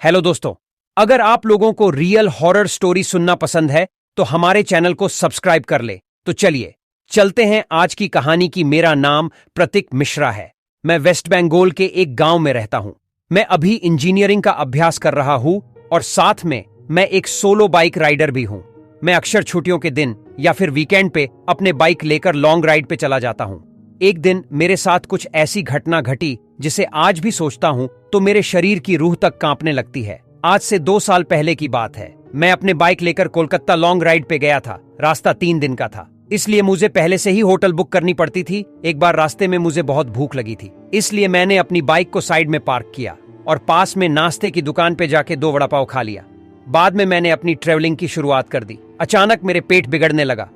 Hello दोस्तों, अगर आप लोगों को रियल हॉरर स्टोरी सुनना पसंद है तो हमारे चैनल को सब्सक्राइब कर ले। तो चलिए चलते हैं आज की कहानी की। मेरा नाम प्रतीक मिश्रा है। मैं वेस्ट बंगाल के एक गांव में रहता हूं। मैं अभी इंजीनियरिंग का अभ्यास कर रहा हूं और साथ में मैं एक सोलो बाइक राइडर भी हूं। मैं अक्सर छुट्टियों के दिन या फिर वीकेंड पे अपने बाइक लेकर लॉन्ग राइड पे चला जाता हूं। एक दिन मेरे साथ कुछ ऐसी घटना घटी जिसे आज भी सोचता हूं तो मेरे शरीर की रूह तक कांपने लगती है। आज से 2 साल पहले की बात है। मैं अपने बाइक लेकर कोलकाता लॉन्ग राइड पे गया था। रास्ता 3 दिन का था, इसलिए मुझे पहले से ही होटल बुक करनी पड़ती थी। एक बार रास्ते में मुझे बहुत भूख लगी थी, इसलिए मैंने अपनी बाइक को साइड में पार्क किया और पास में नाश्ते की दुकान पे जाके 2 वड़ा पाव खा लिया। बाद में मैंने अपनी ट्रेवलिंग की शुरुआत कर दी। अचानक मेरे पेट बिगड़ने लगा।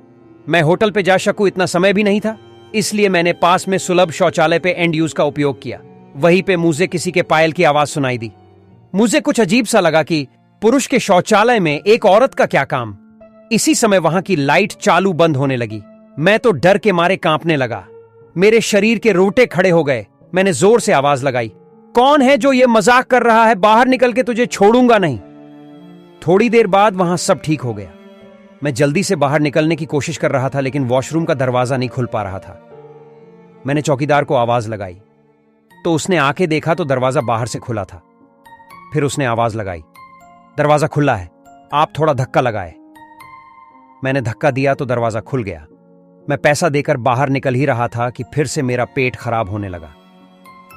मैं होटल पे जा सकूं इतना समय भी नहीं था, इसलिए मैंने पास में सुलभ शौचालय पे एंड यूज का उपयोग किया। वहीं पे मुझे किसी के पायल की आवाज सुनाई दी। मुझे कुछ अजीब सा लगा कि पुरुष के शौचालय में एक औरत का क्या काम। इसी समय वहां की लाइट चालू बंद होने लगी। मैं तो डर के मारे कांपने लगा। मेरे शरीर के रोंगटे खड़े हो गए। मैंने जोर से आवाज लगाई, कौन है जो ये मजाक कर रहा है? बाहर निकल के तुझे छोड़ूंगा नहीं। थोड़ी देर बाद वहां सब ठीक हो गया। मैं जल्दी से बाहर निकलने की कोशिश कर रहा था, लेकिन वॉशरूम का दरवाजा नहीं खुल पा रहा था। मैंने चौकीदार को आवाज लगाई तो उसने आके देखा तो दरवाजा बाहर से खुला था। फिर उसने आवाज लगाई, दरवाजा खुला है, आप थोड़ा धक्का लगाए। मैंने धक्का दिया तो दरवाजा खुल गया। मैं पैसा देकर बाहर निकल ही रहा था कि फिर से मेरा पेट खराब होने लगा।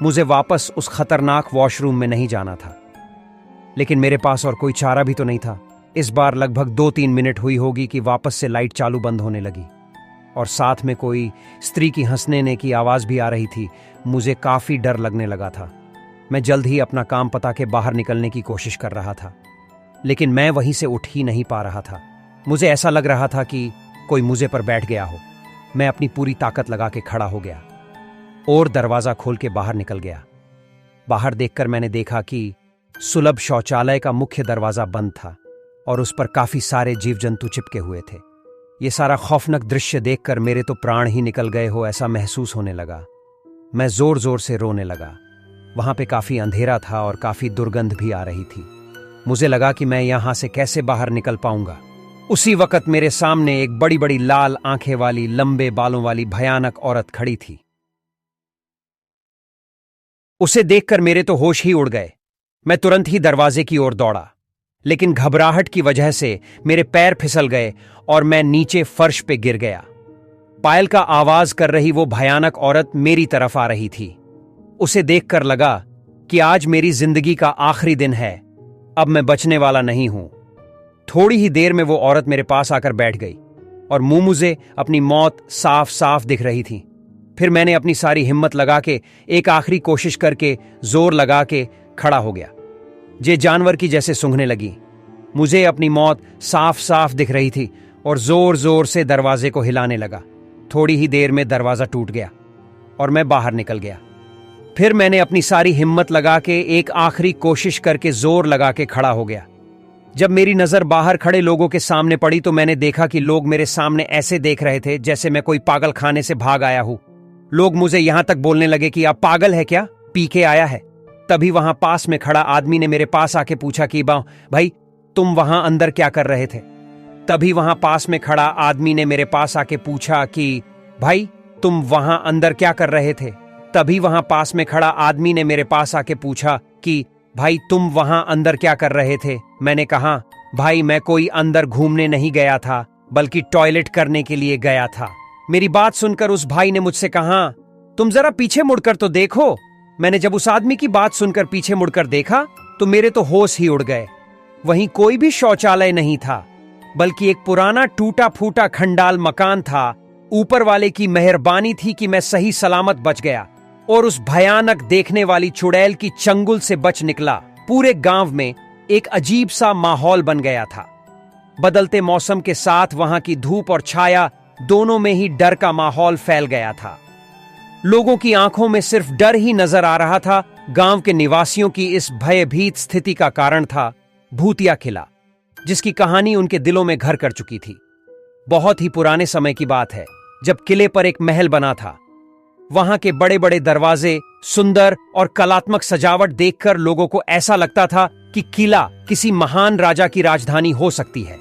मुझे वापस उस खतरनाक वॉशरूम में नहीं जाना था, लेकिन मेरे पास और कोई चारा भी तो नहीं था। इस बार लगभग 2-3 मिनट हुई होगी कि वापस से लाइट चालू बंद होने लगी और साथ में कोई स्त्री की हंसने की आवाज भी आ रही थी। मुझे काफी डर लगने लगा था। मैं जल्द ही अपना काम पता के बाहर निकलने की कोशिश कर रहा था, लेकिन मैं वहीं से उठ ही नहीं पा रहा था। मुझे ऐसा लग रहा था कि कोई मुझे पर बैठ गया हो। मैं अपनी पूरी ताकत लगा के खड़ा हो गया और दरवाजा खोल के बाहर निकल गया। बाहर देखकर मैंने देखा कि सुलभ शौचालय का मुख्य दरवाजा बंद था और उस पर काफी सारे जीव जंतु चिपके हुए थे। ये सारा खौफनाक दृश्य देखकर मेरे तो प्राण ही निकल गए हो ऐसा महसूस होने लगा। मैं जोर जोर से रोने लगा। वहां पे काफी अंधेरा था और काफी दुर्गंध भी आ रही थी। मुझे लगा कि मैं यहां से कैसे बाहर निकल पाऊंगा। उसी वक्त मेरे सामने एक बड़ी बड़ी लाल आंखें वाली, लंबे बालों वाली भयानक औरत खड़ी थी। उसे देखकर मेरे तो होश ही उड़ गए। मैं तुरंत ही दरवाजे की ओर दौड़ा, लेकिन घबराहट की वजह से मेरे पैर फिसल गए और मैं नीचे फर्श पे गिर गया। पायल का आवाज कर रही वो भयानक औरत मेरी तरफ आ रही थी। उसे देखकर लगा कि आज मेरी जिंदगी का आखिरी दिन है, अब मैं बचने वाला नहीं हूं। थोड़ी ही देर में वो औरत मेरे पास आकर बैठ गई और मुंह मुझे अपनी मौत साफ साफ दिख रही थी। फिर मैंने अपनी सारी हिम्मत लगा के एक आखिरी कोशिश करके जोर लगा के खड़ा हो गया। जे जानवर की जैसे सूंघने लगी। मुझे अपनी मौत साफ साफ दिख रही थी और जोर जोर से दरवाजे को हिलाने लगा। थोड़ी ही देर में दरवाजा टूट गया और मैं बाहर निकल गया। फिर मैंने अपनी सारी हिम्मत लगा के एक आखिरी कोशिश करके जोर लगा के खड़ा हो गया। जब मेरी नजर बाहर खड़े लोगों के सामने पड़ी तो मैंने देखा कि लोग मेरे सामने ऐसे देख रहे थे जैसे मैं कोई पागल खाने से भाग आया हूं। लोग मुझे यहां तक बोलने लगे कि आप पागल है क्या, पी के आया है। तभी वहां पास में खड़ा आदमी ने मेरे पास आके पूछा कि भाई तुम वहां अंदर क्या कर रहे थे? तभी वहां पास में खड़ा आदमी ने मेरे पास आके पूछा कि भाई तुम वहां अंदर क्या कर रहे थे? तभी वहां पास में खड़ा आदमी ने मेरे पास आके पूछा कि भाई तुम वहां अंदर क्या कर रहे थे? मैंने कहा, भाई मैं कोई अंदर घूमने नहीं गया था, बल्कि टॉयलेट करने के लिए गया था। मेरी बात सुनकर उस भाई ने मुझसे कहा, तुम जरा पीछे मुड़कर तो देखो। मैंने जब उस आदमी की बात सुनकर पीछे मुड़कर देखा तो मेरे तो होश ही उड़ गए। वहीं कोई भी शौचालय नहीं था, बल्कि एक पुराना टूटा फूटा खंडाल मकान था। ऊपर वाले की मेहरबानी थी कि मैं सही सलामत बच गया और उस भयानक देखने वाली चुड़ैल की चंगुल से बच निकला। पूरे गांव में एक अजीब सा माहौल बन गया था। बदलते मौसम के साथ वहां की धूप और छाया दोनों में ही डर का माहौल फैल गया था। लोगों की आंखों में सिर्फ डर ही नजर आ रहा था। गांव के निवासियों की इस भयभीत स्थिति का कारण था भूतिया किला, जिसकी कहानी उनके दिलों में घर कर चुकी थी। बहुत ही पुराने समय की बात है, जब किले पर एक महल बना था। वहां के बड़े बड़े दरवाजे, सुंदर और कलात्मक सजावट देखकर लोगों को ऐसा लगता था कि किला किसी महान राजा की राजधानी हो सकती है।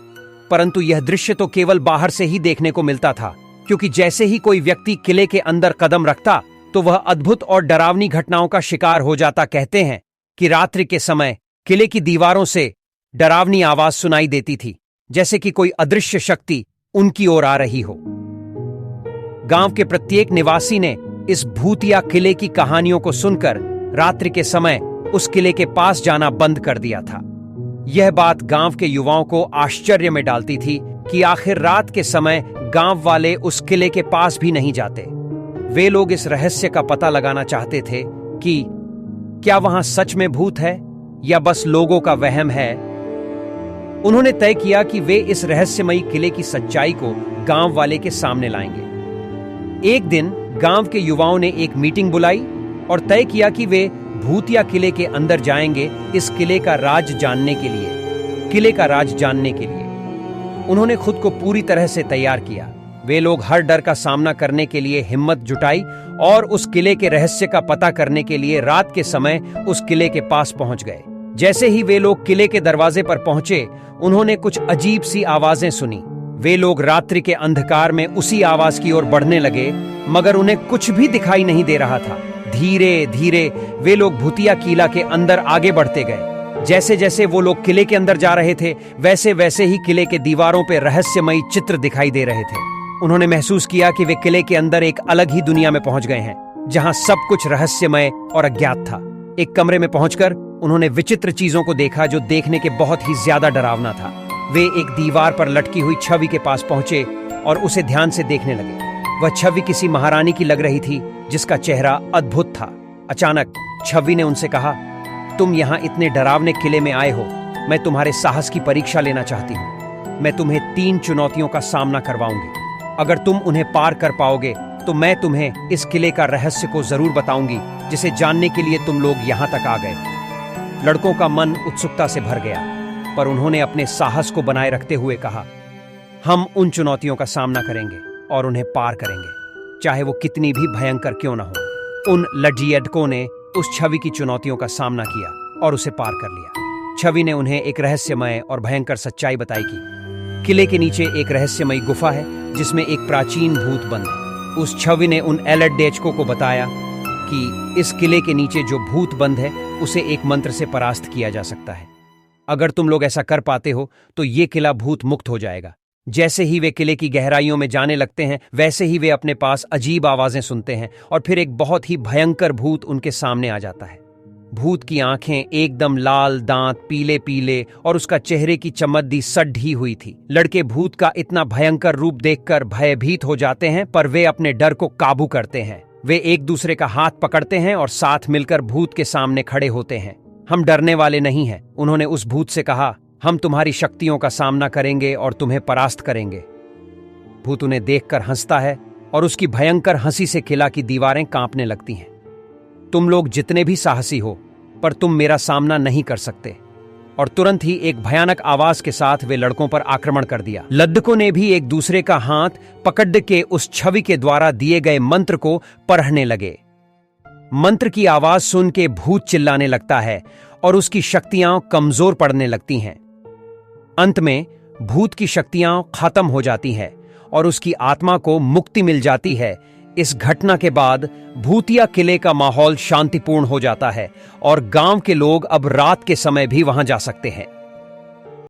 परंतु यह दृश्य तो केवल बाहर से ही देखने को मिलता था, क्योंकि जैसे ही कोई व्यक्ति किले के अंदर कदम रखता तो वह अद्भुत और डरावनी घटनाओं का शिकार हो जाता। कहते हैं कि रात्रि के समय किले की दीवारों से डरावनी आवाज सुनाई देती थी, जैसे कि कोई अदृश्य शक्ति उनकी ओर आ रही हो। गांव के प्रत्येक निवासी ने इस भूतिया किले की कहानियों को सुनकर रात्रि के समय उस किले के पास जाना बंद कर दिया था। यह बात गांव के युवाओं को आश्चर्य में डालती थी कि आखिर रात के समय गांव वाले उस किले के पास भी नहीं जाते। वे लोग इस रहस्य का पता लगाना चाहते थे कि क्या वहां सच में भूत है या बस लोगों का वहम है। उन्होंने तय किया कि वे इस रहस्यमयी किले की सच्चाई को गांव वाले के सामने लाएंगे। एक दिन गांव के युवाओं ने एक मीटिंग बुलाई और तय किया कि वे भूतिया किले के अंदर जाएंगे इस किले का राज जानने के लिए। उन्होंने खुद को पूरी तरह से तैयार किया। वे लोग हर डर का सामना करने के लिए हिम्मत जुटाई और उस किले के रहस्य का पता करने के लिए रात के समय उस किले के पास पहुंच गए। जैसे ही वे लोग किले के दरवाजे पर पहुंचे, उन्होंने कुछ अजीब सी आवाजें सुनी। वे लोग रात्रि के अंधकार में उसी आवाज की ओर बढ़ने लगे, मगर उन्हें कुछ भी दिखाई नहीं दे रहा था। धीरे धीरे वे लोग भूतिया किला के अंदर आगे बढ़ते गए। जैसे जैसे वो लोग किले के अंदर जा रहे थे, वैसे वैसे ही किले के दीवारों पर रहस्यमयी चित्र दिखाई दे रहे थे। उन्होंने महसूस किया कि वे किले के अंदर एक अलग ही दुनिया में पहुंच गए हैं, जहां सब कुछ रहस्यमय और अज्ञात था। एक कमरे में पहुंचकर उन्होंने विचित्र चीजों को देखा जो देखने के बहुत ही ज्यादा डरावना था। वे एक दीवार पर लटकी हुई छवि के पास पहुंचे और उसे ध्यान से देखने लगे। वह छवि किसी महारानी की लग रही थी, जिसका चेहरा अद्भुत था। अचानक छवि ने उनसे कहा, तुम यहाँ इतने डरावने किले में आए हो, मैं तुम्हारे साहस की परीक्षा लेना चाहती हूँ। मैं तुम्हें 3 चुनौतियों का सामना करवाऊंगी। अगर तुम उन्हें पार कर पाओगे तो मैं तुम्हें इस किले का रहस्य को जरूर बताऊंगी, जिसे जानने के लिए तुम लोग यहाँ तक आ गए। लड़कों का मन उत्सुकता से भर गया, पर उन्होंने अपने साहस को बनाए रखते हुए कहा, हम उन चुनौतियों का सामना करेंगे और उन्हें पार करेंगे, चाहे वो कितनी भी भयंकर क्यों ना हो। उन लड्जियडकों ने उस छवि की चुनौतियों का सामना किया और उसे पार कर लिया। छवि ने उन्हें एक रहस्यमय और भयंकर सच्चाई बताई कि किले के नीचे एक रहस्यमयी गुफा है, जिसमें एक प्राचीन भूत बंद है। उस छवि ने उन एलडेचको को बताया कि इस किले के नीचे जो भूत बंद है, उसे एक मंत्र से परास्त किया जा सकता है। अगर तुम लोग ऐसा कर पाते हो तो ये किला भूत मुक्त हो जाएगा। जैसे ही वे किले की गहराइयों में जाने लगते हैं, वैसे ही वे अपने पास अजीब आवाजें सुनते हैं और फिर एक बहुत ही भयंकर भूत उनके सामने आ जाता है। भूत की आंखें एकदम लाल, दांत पीले पीले और उसका चेहरे की चमद्दी सड़ी हुई थी। लड़के भूत का इतना भयंकर रूप देखकर भयभीत हो जाते हैं, पर वे अपने डर को काबू करते हैं। वे एक दूसरे का हाथ पकड़ते हैं और साथ मिलकर भूत के सामने खड़े होते हैं। हम डरने वाले नहीं हैं, उन्होंने उस भूत से कहा। हम तुम्हारी शक्तियों का सामना करेंगे और तुम्हें परास्त करेंगे। भूत उन्हें देखकर हंसता है और उसकी भयंकर हंसी से किला की दीवारें कांपने लगती हैं। तुम लोग जितने भी साहसी हो, पर तुम मेरा सामना नहीं कर सकते। और तुरंत ही एक भयानक आवाज के साथ वे लड़कों पर आक्रमण कर दिया। लद्दकों ने भी एक दूसरे का हाथ पकड़ के उस छवि के द्वारा दिए गए मंत्र को पढ़ने लगे। मंत्र की आवाज सुन के भूत चिल्लाने लगता है और उसकी शक्तियां कमजोर पड़ने लगती हैं। अंत में भूत की शक्तियां खत्म हो जाती हैं और उसकी आत्मा को मुक्ति मिल जाती है। इस घटना के बाद भूतिया किले का माहौल शांतिपूर्ण हो जाता है और गांव के लोग अब रात के समय भी वहां जा सकते हैं।